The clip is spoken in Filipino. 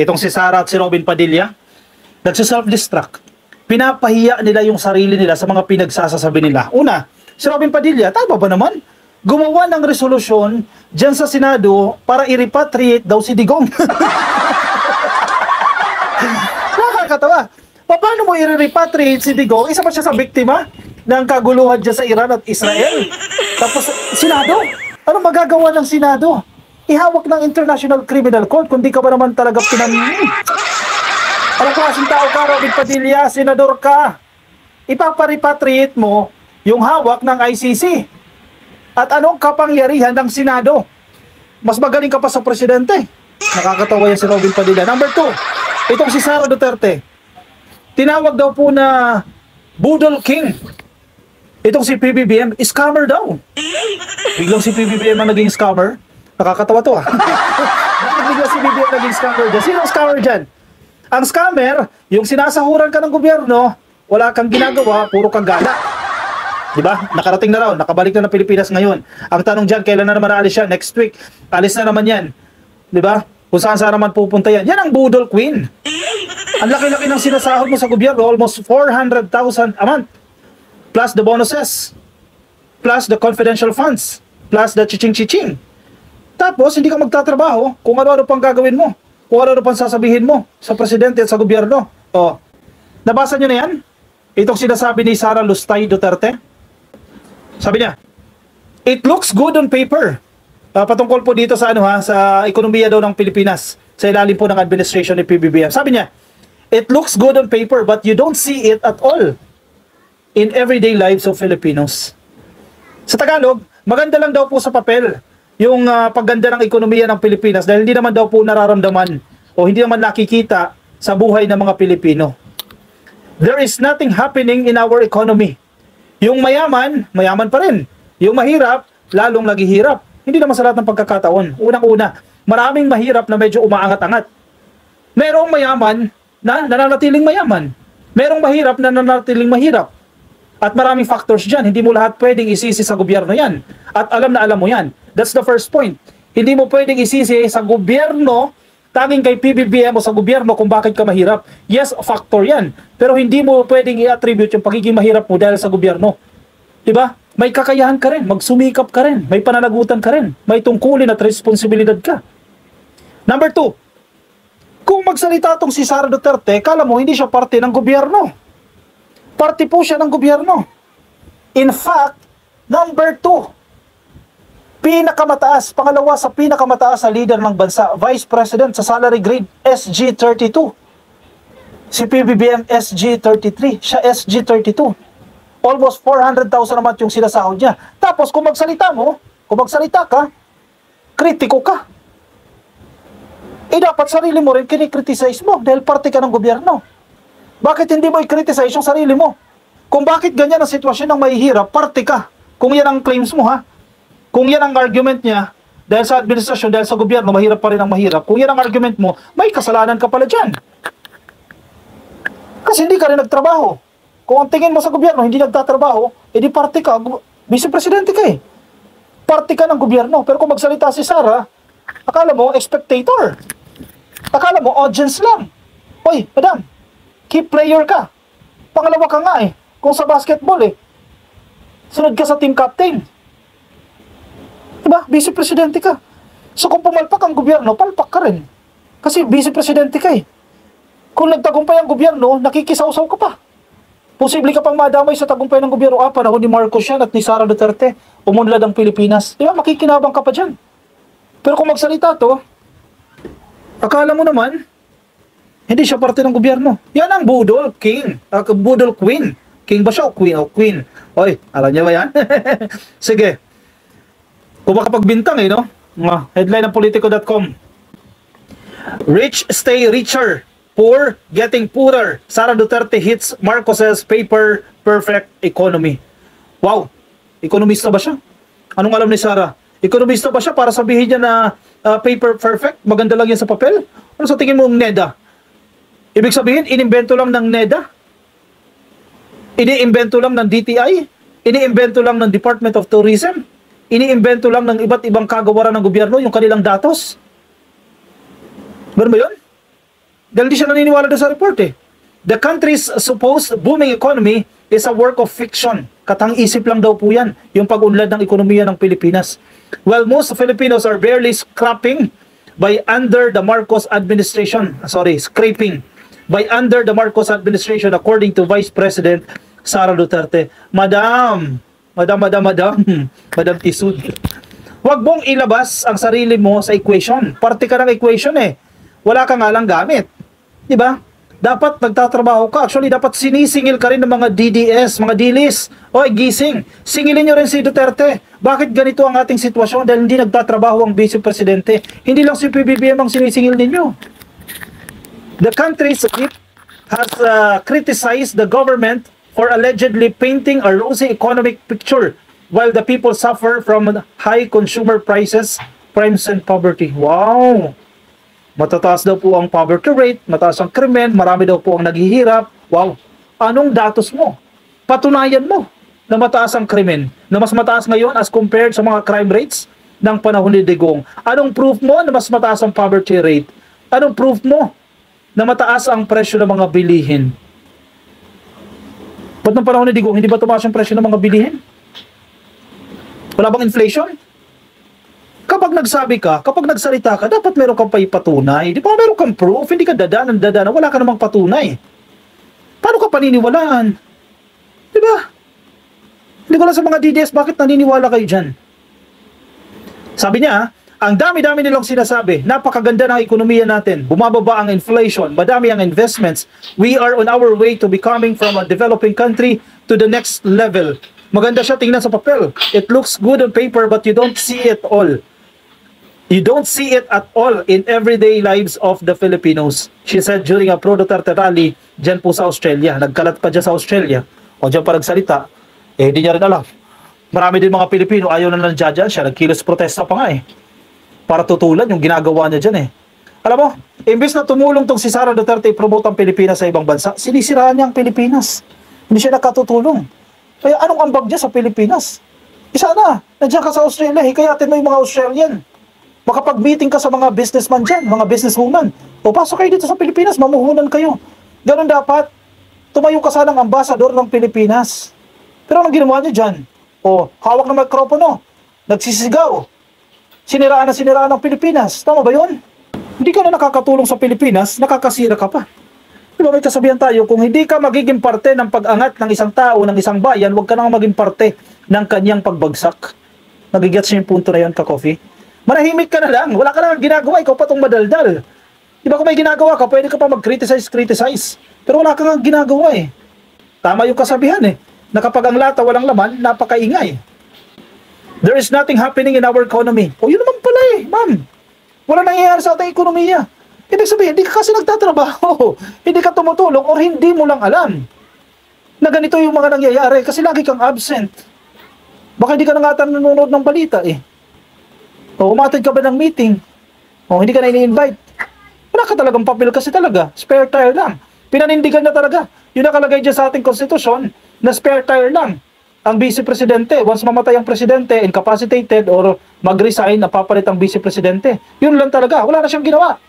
Itong si Sara at si Robin Padilla, nagsa-self-destruct. Pinapahiya nila yung sarili nila sa mga pinagsasasabi nila. Una, si Robin Padilla, tama ba naman? Gumawa ng resolusyon dyan sa Senado para i-repatriate daw si Digong. Nakakatawa. Paano mo i-repatriate si Digong? Isa pa siya sa biktima ng kaguluhan dyan sa Iran at Israel. Tapos, Senado? Ano magagawa ng Senado? Ihawak ng International Criminal Court kung di ka ba naman talaga Anong klaseng tao ka, Robin Padilla? Senador ka. Ipaparipatriate mo yung hawak ng ICC. At anong kapangyarihan ng Senado? Mas magaling ka pa sa presidente. Nakakatawa yan si Robin Padilla. Number 2, itong si Sara Duterte. Tinawag daw po na Budol King. Itong si PBBM, scammer daw. Biglang si PBBM ang naging scammer. Nakakatawa to Biglang si PBBM naging scammer dyan. Sino ang scammer dyan? Ang scammer, yung sinasahuran ka ng gobyerno, wala kang ginagawa, puro kang gala. Diba? Nakarating na raw, nakabalik na ng Pilipinas ngayon. Ang tanong dyan, kailan na naman aalis siya? Next week, alis na naman yan. Diba? Kung saan naman pupunta yan. Yan ang Budol Queen. Ang laki-laki ng sinasahod mo sa gobyerno, almost 400,000 a month. Plus the bonuses. Plus the confidential funds. Plus the chiching-chiching. Tapos, hindi ka magtatrabaho kung ano-ano pang gagawin mo. Kung ano-ano pang sasabihin mo sa presidente at sa gobyerno. O, nabasa nyo na yan? Itong sinasabi ni Sara Lustay Duterte. Sabi niya, it looks good on paper. Patungkol po dito sa sa ekonomiya daw ng Pilipinas, sa ilalim po ng administration ni PBBM. Sabi niya, it looks good on paper but you don't see it at all in everyday lives of Filipinos. Sa Tagalog, maganda lang daw po sa papel yung pagganda ng ekonomiya ng Pilipinas dahil hindi naman daw po nararamdaman o hindi naman nakikita sa buhay ng mga Pilipino. There is nothing happening in our economy. Yung mayaman, mayaman pa rin. Yung mahirap, lalong naghihirap. Hindi naman sa lahat ng pagkakataon. Unang-una, maraming mahirap na medyo umaangat-angat. Merong mayaman na nananatiling mayaman. Merong mahirap na nananatiling mahirap. At maraming factors dyan. Hindi mo lahat pwedeng isisi sa gobyerno yan. At alam na alam mo yan. That's the first point. Hindi mo pwedeng isisi sa gobyerno, tanging kay PBBM o sa gobyerno kung bakit ka mahirap. Yes, factor yan. Pero hindi mo pwedeng i-attribute yung pagiging mahirap mo dahil sa gobyerno. Diba? May kakayahan ka rin. Magsumikap ka rin. May pananagutan ka rin. May tungkulin at responsibilidad ka. Number 2, kung magsalita tong si Sara Duterte, kala mo hindi siya parte ng gobyerno. Parte po siya ng gobyerno. In fact, number 2, pinakamataas, pangalawa sa pinakamataas na leader ng bansa, Vice President sa salary grade, SG32. Si PBBM, SG33. Siya, SG32. Almost 400,000 naman yung sinasahod niya. Tapos, kung magsalita ka, kritiko ka. Dapat sarili mo rin kinikriticize mo dahil parte ka ng gobyerno. Bakit hindi mo i-criticize yung sarili mo? Kung bakit ganyan ang sitwasyon ng mahihirap, parte ka. Kung yan ang claims mo, Kung yan ang argument niya, dahil sa administrasyon, dahil sa gobyerno, mahirap pa rin ang mahirap. Kung yan ang argument mo, may kasalanan ka pala dyan. Kasi hindi ka rin nagtrabaho. Kung ang tingin mo sa gobyerno, hindi nagtatrabaho, edi parte ka, vice presidente ka Parte ka ng gobyerno. Pero kung magsalita si Sara, akala mo, spectator. Akala mo, audience lang. Hoy, madam, key player ka. Pangalawa ka nga Kung sa basketball sunod ka sa team captain. Diba? Vice-presidente ka. So kung pumalpak ang gobyerno, palpak ka rin. Kasi vice-presidente ka Kung nagtagumpay ang gobyerno, nakikisaw-saw ka pa. Posible ka pang madamay sa tagumpay ng gobyerno. Panahon ni Marcos yan at ni Sara Duterte. Umunlad ang Pilipinas. Diba? Makikinabang ka pa dyan. Pero kung magsalita to, akala mo naman, hindi siya parte ng gobyerno. Yan ang Budol King. Budol Queen. King ba siya o Queen? O Queen. Oy, alam niya ba yan? Sige. Kung makapagbintang no? Headline ng Politico.com. Rich stay richer. Poor getting poorer. Sara Duterte hits Marcos's paper perfect economy. Wow. Ekonomista ba siya? Anong alam ni Sara? Ekonomista ba siya para sabihin niya na paper perfect? Maganda lang yan sa papel? Ano sa tingin mo ng NEDA? Ibig sabihin, inimbento lang ng NEDA? Iniimbento lang ng DTI? Iniimbento lang ng Department of Tourism? Iniimbento lang ng iba't ibang kagawaran ng gobyerno yung kanilang datos? Meron ba yun? Dahil di siya naniniwala doon sa report eh. The country's supposed booming economy is a work of fiction. Katang-isip lang daw po yan, yung pag-unlad ng ekonomiya ng Pilipinas. Well, most Filipinos are barely scraping by under the Marcos administration. Scraping by under the Marcos administration according to Vice President Sara Duterte. Madam Tisud. Huwag mong ilabas ang sarili mo sa equation. Parte ka ng equation eh. Wala ka nga lang gamit. Di ba? Dapat nagtatrabaho ka. Actually, dapat sinisingil ka rin ng mga DDS, mga dilis. Oy, gising. Singilin nyo rin si Duterte. Bakit ganito ang ating sitwasyon? Dahil hindi nagtatrabaho ang Vice Presidente. Hindi lang si PBBM ang sinisingil ninyo. The country's elite has criticized the government for allegedly painting a rosy economic picture while the people suffer from high consumer prices, crimes, and poverty. Wow! Matataas daw po ang poverty rate, mataas ang krimen, marami daw po ang naghihirap. Wow! Anong datos mo? Patunayan mo na mataas ang krimen, na mas mataas ngayon as compared sa mga crime rates ng panahon ni Digong. Anong proof mo na mas mataas ang poverty rate? Anong proof mo na mataas ang presyo ng mga bilihin? Ba't ng panahon ni Digong, hindi ba tumaas ang presyo ng mga bilihin? Wala bang inflation? Kapag nagsabi ka, kapag nagsalita ka, dapat meron kang paipatunay. Di ba meron kang proof? Hindi ka dadanan, wala ka namang patunay. Paano ka paniniwalaan? Di ba? Hindi ko lang sa mga DDS, bakit naniniwala kayo dyan? Sabi niya, ang dami-dami nilang sinasabi, napakaganda ng ekonomiya natin, bumababa ang inflation, madami ang investments, we are on our way to becoming from a developing country to the next level. Maganda siya tingnan sa papel. It looks good on paper but you don't see it all. You don't see it at all in everyday lives of the Filipinos. She said during a pro-Duterte rally dyan po sa Australia. Nagkalat pa dyan sa Australia. O dyan pa nagsalita. Di niya rin alam. Marami din mga Pilipino ayaw na nandiyan siya. Nagkilos protesta pa nga para tutulan yung ginagawa niya dyan Alam mo, imbes na tumulong tong si Sara Duterte i-promote ang Pilipinas sa ibang bansa, sinisiraan niya ang Pilipinas. Hindi siya nakatutulong. Kaya anong ambag niya sa Pilipinas? Isa na, nandiyan ka sa Australia, hikayatin mo yung mga Australian. Makapag-meeting ka sa mga businessman dyan, mga businesswoman. O pasok kayo dito sa Pilipinas, mamuhunan kayo. Ganun dapat. Tumayo ka sanang ambasador ng Pilipinas. Pero anong ginawa niya dyan? O, hawak ng mikropono. Nagsisigaw. Siniraan ng Pilipinas. Tama ba yun? Hindi ka na nakakatulong sa Pilipinas, nakakasira ka pa. Diba may kasabihan tayo, kung hindi ka magiging parte ng pag-angat ng isang tao, ng isang bayan, huwag ka nang maging parte ng kanyang pagbagsak. Nagigets niyo yung punto na yun, ka-coffee? Manahimik ka na lang, wala ka na ginagawa, ikaw pa itong madaldal. Diba kung may ginagawa ka, pwede ka pa mag-criticize. Pero wala ka nga ginagawa Tama yung kasabihan na kapag ang lata walang laman, napakaingay. There is nothing happening in our economy. O yun naman pala ma'am. Wala nangyayari sa ating ekonomiya. Ibig sabihin, hindi ka kasi nagtatrabaho. Hindi ka tumutulong or hindi mo lang alam na ganito yung mga nangyayari kasi lagi kang absent. Baka hindi ka na nga nanonood ng balita O umatid ka ba ng meeting? O hindi ka na ini-invite? Wala ka talagang papel kasi talaga. Spare tire lang. Pinanindigan na talaga. Yun nakalagay dyan sa ating konstitusyon na spare tire lang. Ang Vice Presidente, once mamatay ang Presidente, incapacitated or mag-resign, napapalit ang Vice Presidente. Yun lang talaga. Wala na siyang ginawa.